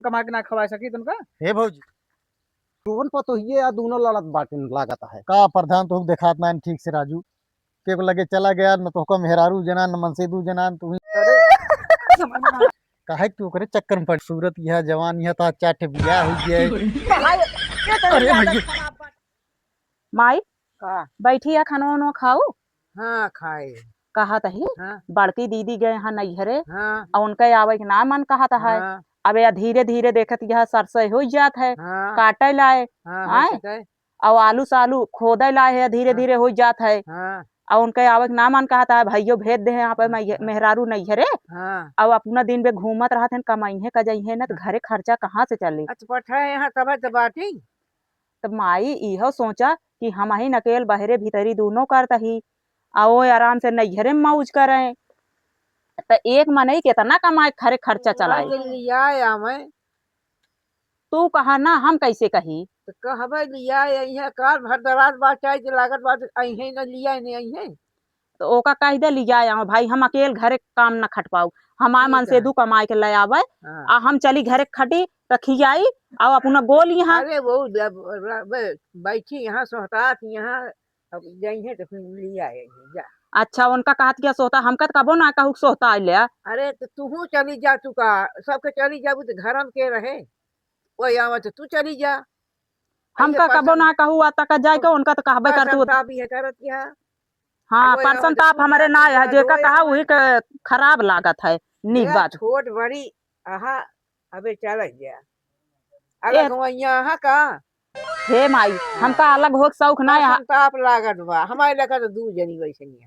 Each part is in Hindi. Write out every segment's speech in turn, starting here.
कमा के ना खवा सकी तुमका। हे भौजी टोन पर तो ये दोनों लड़त बाटे लागत है। का प्रधान तो देखात ना ठीक से राजू के को लगे चला गया न तो मेहरारू जना न मनसेदू जना तू काहे तू करे चक्कर में पड़ सूरत यह जवान यह ता चाटे बियाह हो गया अरे भैया माई का बैठी है खानो वानो खाऊ। हाँ खाए। कहा तही हाँ बड़की दीदी गए हैं नैहरे हाँ और उनके आवे के ना मन कहा है। हाँ अब यह धीरे धीरे देखत यह सरसों हो जात है हाँ काटे लाए हाँ आए हो सके। और आलू सालू खोदे लाए है धीरे हाँ। धीरे हो जात है हाँ और उनके आवे के ना मन कहा है भैयो भेज दे यहाँ पे मेहरारू नैहरे हाँ और अपना दिन में घूमत रहते हैं कमाइहे कजइहे न तो घरे खर्चा कहाँ से चली। अच्छा पठा यहाँ तब दबाती। तब माई इहो सोचा कि हम ही नकेल बहरे भीतरी दोनों करत ही आओ आराम से नैहरे में मौज करें तो एक मनई कितना कमाए खरे खर्चा चलाए। लिया या मैं तू कहा ना हम कैसे कही। तो कहबे लिया यहाँ कार भर दराज बात चाहे लागत बात अहे न लिया नहीं अहे। तो ओका कह दे लिया आओ भाई हम अकेले घरे काम न खट पाऊ हमार मन से दू कमाए के ले आवे हाँ। आ हम चली घरे खटी तो खियाई और अपना गोल यहाँ। अरे वो बैठी यहाँ सोहतात यहाँ अब जाइए तो फिर लिया जा। अच्छा उनका कहत क्या सोता हमका तो कबो ना कहू सोता लिया। अरे तो तू चली जा तू का सबके चली जाबू तो घर में के रहे वही आवा तो तू चली जा। हमका कबो ना कहू आता का जाए के उनका तो कहबे कर तू। भी है करत या हाँ वो परसन आवा तो ताप तू हमारे जा, ना तू है जा, जेका रोए कहा आवा। वही के खराब लागत है नीक ये बात। छोट बड़ी आहा अबे चल गया अलग यहाँ का। हे माई हमका अलग हो शौक ना है। ताप लागत बा हमारे लगा तो दू जनी वैसे नहीं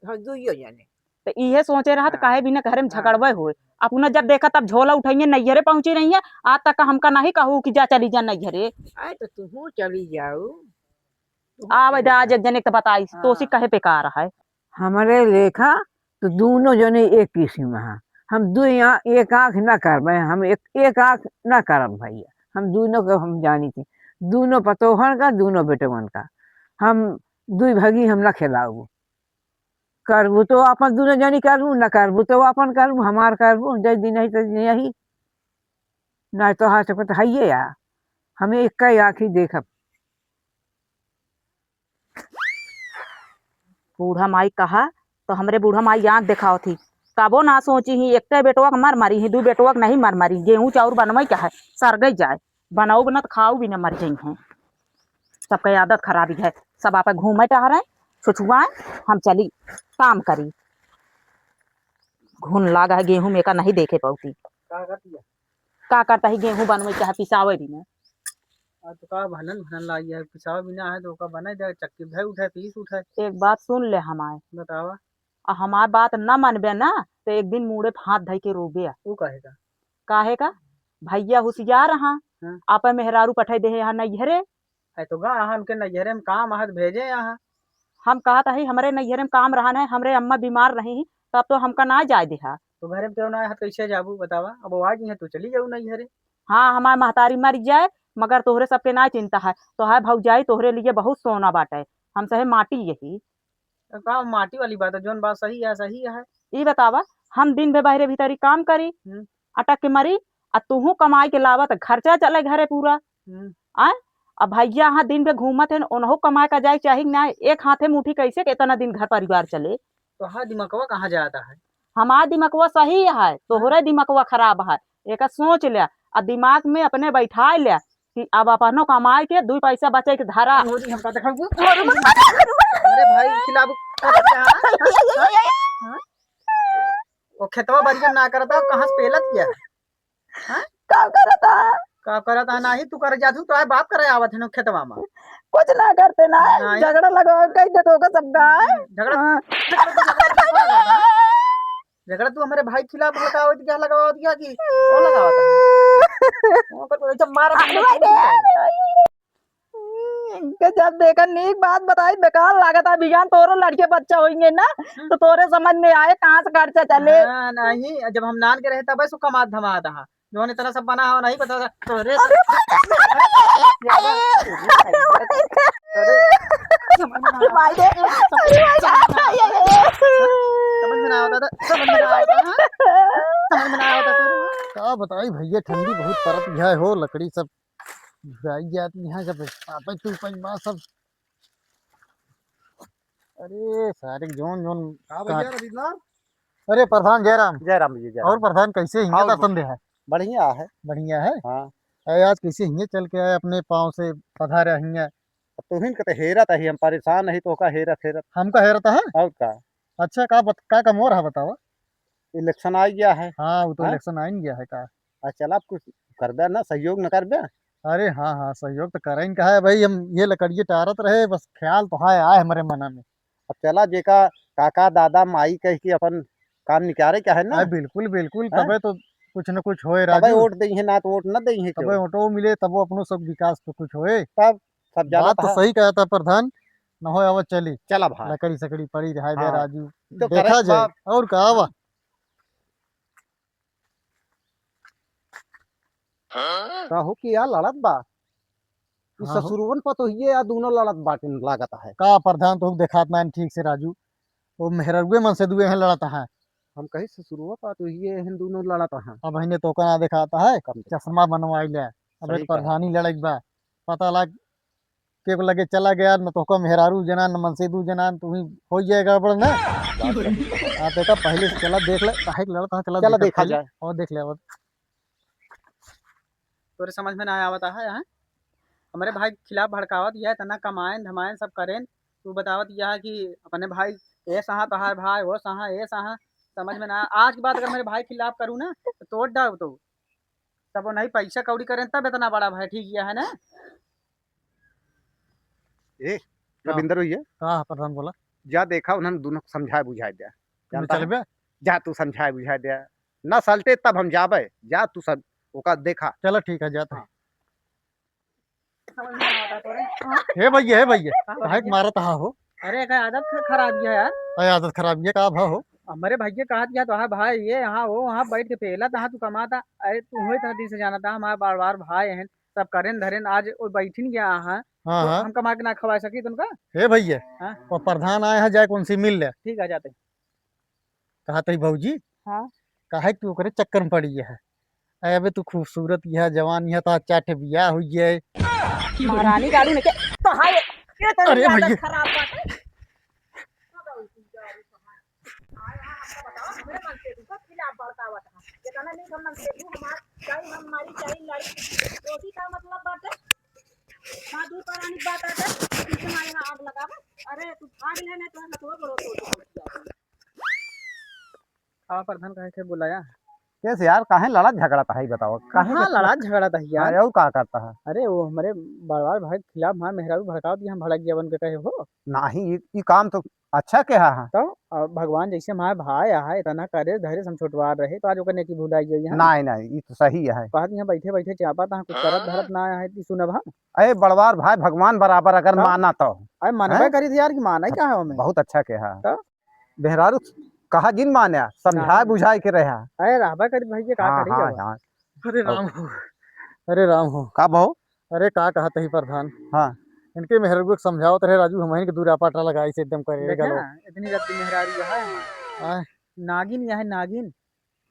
हम दुइयो जने। तो इहे सोचे रहा तो हाँ। काहे बिना घरे में हाँ। झगड़वे हुए अपना जब देखा तब झोला उठाइए नैहरे पहुंची रही है आज तक हमका नहीं कहू कि जा चली जा नैहरे। आए तो तू चली जाऊ आवे जा आज एक जने के बताई तो सी कहे पे का रहा है। हमारे लेखा तो दोनों जने एक किस्म है। हम दो यहाँ एक आँख न कर हम एक आँख न करब भैया हम दोनों को हम जानी थी दोनों पतोहन का दोनों बेटवन का हम दुई भगी हम न खिलाऊ करबू तो अपन दोनों जनी करबू न करबू तो अपन करबू हमार करबू जय दिन नहीं तो यही न तो हाथ सकते है ये यार हमें एक का आँख ही देखब। बूढ़ा माई कहा तो हमरे बूढ़ा माई आँख दिखाओ थी कबो ना सोची ही एक बेटवा के मर मरी ही दू बेटवा के नहीं मर मरी गेहूं चाउर बनवाई क्या है सर गई जाए बनाऊ बना तो खाऊ भी न मर गई हैं। सबका आदत खराबी है सब आप घूमे टह रहे छुछुआए हम चली काम करी घुन लागा है गेहूं में का नहीं देखे पौती का करता ही गेहूं बनवे क्या है पिसावे भी न। तो का भनन भनन लाई है पिसाव बिना है तो का बना जाए चक्की भाई उठाए पीस उठाए। एक बात सुन ले हमारे बतावा हमार बात न मनबे ना तो एक दिन मुड़े हाथ धई के रोबे वो कहेगा काहे का भैया होशियार रहा हाँ। आप मेहरारू पठाई दे यहाँ नैहरे है तो गा हमके नैहरे में काम आहत भेजे यहाँ। हम कहा था हमारे नैहरे में काम रहा है हमरे अम्मा बीमार रही तब तो हमका ना जाए दिहा। तो घर में क्यों ना है कैसे जाबू बतावा अब आज नहीं है तो चली जाऊ नैहरे। हाँ हमारे महतारी मर जाए मगर तोहरे सबके ना चिंता है तो है भौजाई तोहरे लिए बहुत सोना बाटे हम सहे माटी यही। का माटी वाली बात है जोन बात सही है। ये बतावा हम दिन भे बहरे भीतरी काम करी अटक के मरी आ तूहू कमाई के लावत खर्चा चले घरे पूरा आए अब भैया यहाँ दिन भे घूमत है उन्हों कमाए का जाए चाहिए ना एक हाथे मुठी कैसे कितना दिन घर परिवार चले। तो हाँ दिमागवा कहाँ जाता है। हमारा दिमागवा सही है तोहरे दिमागवा खराब है एक सोच लिया और दिमाग में अपने बैठा लिया कि अब अपनो कमाए के 2 पैसा बचे के धारा। अरे भाई खिलाबू वो खेतवा बरिया ना करता कहाँ से पेलत किया का करता ना ही तू कर जातू तो है बाप करे आवत है खेतवा में कुछ ना करते ना झगड़ा लगा कह दे तो सबका झगड़ा तू हमारे भाई खिलाफ लगाओ क्या लगाओ दिया कि कौन लगावा वो पर जब मार जब देखा नीक बात बताई बेकार लागत है बिगान तोरो लड़के बच्चा होंगे ना तो तोरे समझ में आए कहाँ से खर्चा चले। नहीं जब हम नान के रहे तब ऐसा कमात धमा था जो तरह सब बना हो नहीं पता तोरे समझ में ना आता था समझ में ना आता था का बताई भैया, ठंडी बहुत पड़त है हो, लकड़ी सब जाई जाती है जब आपस तू पंच सब। अरे सारे जोन जोन भैया रविंद्र। अरे प्रधान जयराम। जय राम जी, जय और राम। प्रधान कैसे हिंगे और दर्शन दे है? बढ़िया है। बढ़िया है। हाँ, अरे आज कैसे हिंगे चल के आए, अपने पाँव से पधारे हिंगे। तुहिन के तो हेरत है, हम परेशान नहीं तो का हेरत हेरत हमका हैरत है। और का। अच्छा का का मोर है बताओ। इलेक्शन आ गया है। हाँ वो तो हाँ? इलेक्शन आ ही गया है का। चल आप कुछ कर दे ना, सहयोग न कर दे। अरे हाँ हाँ, सहयोग तो करें का है भाई, हम ये लकड़िए टारत रहे, बस ख्याल तो है आए हमारे मन में। अब चला जेका काका दादा माई कह के अपन काम निकारे क्या है ना। अरे बिल्कुल बिल्कुल, हाँ? तबे तो कुछ न कुछ होए तबे राजू। वोट दई है ना तो वोट न दई है तबे क्यों। ऑटो मिले तबो अपनो सब विकास तो कुछ होए। तब सब जाना बात तो था। सही कहा था प्रधान। न हो आवा चली, चला भाई। लकड़ी सकड़ी पड़ी रहा दे हाँ राजू, तो करे देखा जाए बाप। और का आवा। कहो कि यार लड़त बा। इस हाँ हो ससुरवन पर तो ये या दोनों लड़त बाटे लागत है। का प्रधान तो देखात ना ठीक से राजू, वो मेहरुए मन से दुए हैं लड़ता है। हम कही ससुरवा पर तो ये हैं दोनों लड़त है। अब हिने तो का ना दिखाता है, कम चश्मा बनवाई ले। अब सही एक कहा। प्रधानी लड़क बा, पता लग के लगे चला गया न तो का मेहरारू जना न मनसे दू जना तुम्ही हो जाए गड़बड़ ना। बात सही कहा। हाँ देखा पहले से चला देख ले काहे के लड़ता है, चला चला देखा देखा पहले जाए। और देख ले अब। तोरे समझ में ना आवता है यहाँ हमारे भाई के खिलाफ भड़कावत यह तना कमाएन धमाएन सब करें। तू बतावत यह है कि अपने भाई ये सहा तहार भाई वो सहा ये सहा। समझ में ना आज की बात अगर मेरे भाई के खिलाफ करूँ ना तो तोड़ डाल तो तब वो नहीं पैसा कौड़ी करें तब इतना बड़ा भाई ठीक किया है ना। रविंदर भैया हाँ प्रधान बोला जा देखा उन्होंने दोनों को समझाए बुझाए दिया। जानता चल है? बे। जा तू समझाए बुझाए दिया न सलटे तब हम जाबे। जा तू सब ओका देखा। चलो ठीक है जाते हैं। समझ में ना आता तोरे। हे भैया हे भैया, हाँ काहे के भैया। मारत हा हो? अरे क्या आदत खराब है यार। अरे आदत खराब ये का भा हो? हमारे भैया कहा दिया तो हाँ भाई ये यहाँ वो वहाँ बैठ के पेला तहाँ तू कमाता। अरे तू हुई तरह दिन से जाना था हमारे बार बार भाई हैं सब करें धरें आज वो बैठिन गया हाँ हाँ तो हाँ हम कमा के ना खवा सकी तुमका। हे भैया, हाँ वो प्रधान आए हैं जाए कौन सी मिल ले। ठीक है जाते। कहा तई भौजी हाँ काहे तू करे चक्कर में पड़ी है? अबे तू खूबसूरत यह जवान यह तो चार ठे बियाह हुई है। महारानी गाड़ू ने के तो हाय ये तो अरे आदत भैया। खराब बात है। हमरे मन से दूसरा खिलाफ बड़कावत है इतना नहीं हम मन से तू हमार चाहे हमारी चाहे लड़ी रोटी का मतलब बात है। हां दूर करानी बात है किसी में यहाँ आग लगावे। अरे तू भाग ले नहीं तो हटो बड़ो तो हाँ प्रधान कहे थे बुलाया। कैसे यार काहे लड़ा झगड़ा था ही बताओ काहे हाँ के- लड़ा झगड़ा था यार। अरे और का करता है। अरे वो हमारे बार बार भाई के खिलाफ हमारे मेहरारू भड़काव दिया हम भड़क गया बन के कहे हो नहीं ये काम तो अच्छा क्या है। तो भगवान जैसे हमारे भाई आए इतना करे धैर्य हम छोटवार रहे तो आज ओकर नेकी भुलाई गई है। नहीं नहीं ये तो सही है। कहत यहाँ बैठे बैठे चापा था कुछ करत धरत ना है सुनब हम। अरे बड़वार भाई भगवान बराबर अगर हाँ। माना तो अरे मनबे हैं? करी थी यार कि माना ही क्या है हमें। बहुत अच्छा क्या है। तो? बेहरारू कहा जिन माने समझाए नहीं। बुझाए के रहा। अरे रहबा करी भाई ये का हाँ करी हाँ अब। हाँ अरे राम हो, अरे राम हो। का बहु। अरे का कहा तही प्रधान। हाँ इनके मेहरुए को समझाओ रहे राजू, हम के दूरा पाटा लगाई से एकदम करे देखे गलो। ना इतनी रत्ती मेहरारू यहाँ है आय, नागिन यह है नागिन।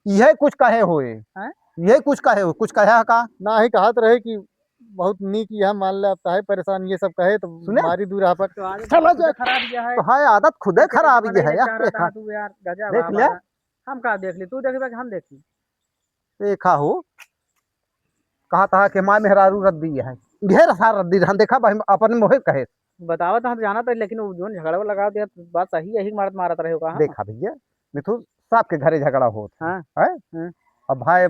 यह कुछ कहे हुए हैं? यह कुछ कहे हुए कुछ कहे का। ना ही कहत रहे कि बहुत नीक यह मान ले, अब काहे परेशान ये सब कहे तो सुने? मारी दूरा पर। तो आज चलो खुद जा। खराब गया है। तो है आदत खुदे खराब ये है यार। देखा तू यार गजब देख बाबा। लिया? हम का देख ली तू देख हम देख ली। देखा हो कहा था कि माँ मेहरारू रद्दी है ढेर सारा रद्दी रहन देखा भाई अपने मोहे कहे। बतावा तो हम जाना था लेकिन वो जोन झगड़ा लगा दिया बात सही यही मारत रहे होगा। देखा भैया मिथुन सबके घरे झगड़ा हो हाँ है। हाँ। अब भाई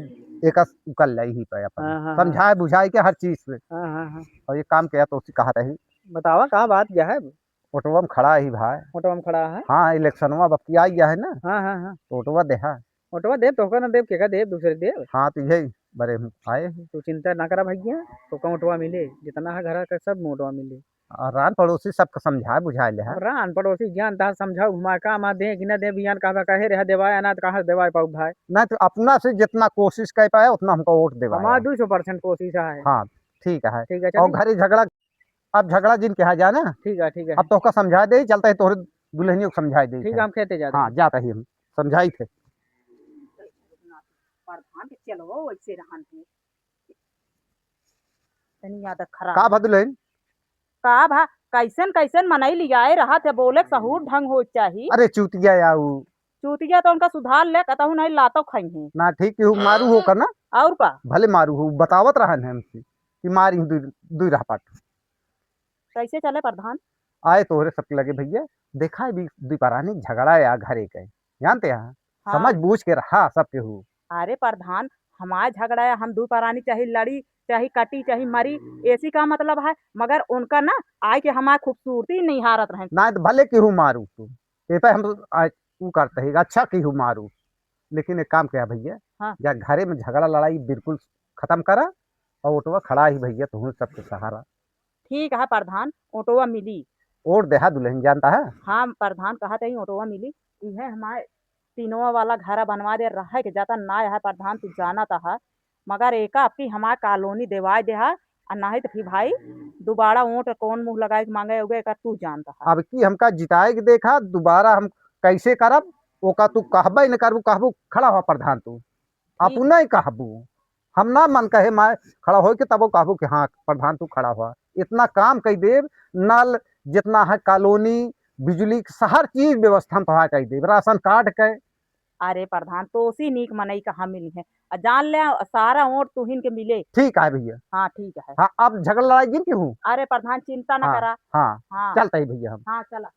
एक उकल ही पे हाँ, अपन हाँ, समझाए बुझाए के हर चीज पे। हाँ हाँ हाँ। और ये काम किया तो उसी कहा रही बतावा कहाँ बात क्या है। ऑटोवा में खड़ा ही भाई। ऑटो में खड़ा है। हाँ इलेक्शनवा बप्ती आई गया है ना हाँ हाँ हाँ। तो ऑटोवा देखा। ऑटोवा देव तो ना देव के देव दूसरे देव। हाँ तो यही बड़े हम आए हैं। तू चिंता ना करा भैया तो कम ऑटोवा मिले जितना है घर का सब ऑटोवा मिले। और रान पड़ोसी सबको समझाए बुझाए ले है। रान पड़ोसी ज्ञान ता समझाओ घुमा का मा दे कि न दे बियान कहा कहे रह देवाय अनाथ कहा देवाय पाऊ भाई। नहीं तो अपना से जितना कोशिश कर पाए उतना हमको वोट देवा। हमारा 200% कोशिश है। हाँ ठीक है। ठीक है और चल घरी झगड़ा अब झगड़ा जिन के यहाँ जाना ठीक है ठीक है अब तो का समझा दे चलता है तोहरे दुल्हनियों को समझा दे। ठीक है हम खेते जाते हैं। हाँ जाता ही हम समझाई थे। प्रधान प्रधान के चलो वैसे रहन है तनी आदत खराब का भदुलैन का भा कैसन कैसन मनई लियाए रहा थे बोले सहूर ढंग हो चाहिए अरे चूतिया याऊ चूतिया तो उनका सुधार ले कहता नहीं लातो खाई है ना ठीक केहू मारू हो कर ना और का भले मारू हो बतावत रहन है हमसे कि मारी हूँ दुई रहा पाट कैसे चले प्रधान आए तोहरे सबके लगे भैया देखा है भी दुपहरानी झगड़ा या घरे के जानते हैं हाँ। समझ बूझ के रहा सब केहू अरे प्रधान हमारे झगड़ा है हम दू परानी चाहे लड़ी चाहे कटी चाहे मरी ऐसी का मतलब है मगर उनका ना आए के हमारे खूबसूरती नहीं हारत रहे ना तो भले केहू मारू तू ये पे हम तू करते है अच्छा केहू मारू लेकिन एक काम किया भैया हाँ। या घरे में झगड़ा लड़ाई बिल्कुल खत्म करा और ऑटोवा खड़ा ही भैया तुम सबके सहारा ठीक है प्रधान ऑटोवा मिली और देहा दुल्हन जानता है हाँ प्रधान कहा था ऑटोवा मिली यह हमारे तीनों वाला घर बनवा दे रहा है कि जाता ना है प्रधान तू जाना था मगर एक आपकी हमारे कॉलोनी देवाय दे है और नहीं तो फिर भाई दोबारा वोट कौन मुंह लगाए के मांगे होगे का तू जानता है अब की हमका जिताए के देखा दोबारा हम कैसे करब ओका तू कहबे न करबू कहबू खड़ा हुआ प्रधान तू आप नहीं कहबू हम ना मन कहे मैं खड़ा हो के तब कहबू कि हाँ प्रधान तू खड़ा हुआ इतना काम कई देव नल जितना है कॉलोनी बिजली हर चीज व्यवस्था हम तोहार कई देव राशन कार्ड के अरे प्रधान तो उसी नीक मनई कहाँ मिली है और जान ले सारा वोट तुहिन के मिले ठीक है भैया हाँ ठीक है हाँ अब झगड़ा लड़ाई गिन की हूँ अरे प्रधान चिंता न हाँ करा हाँ हाँ चलता ही भैया हम हाँ चला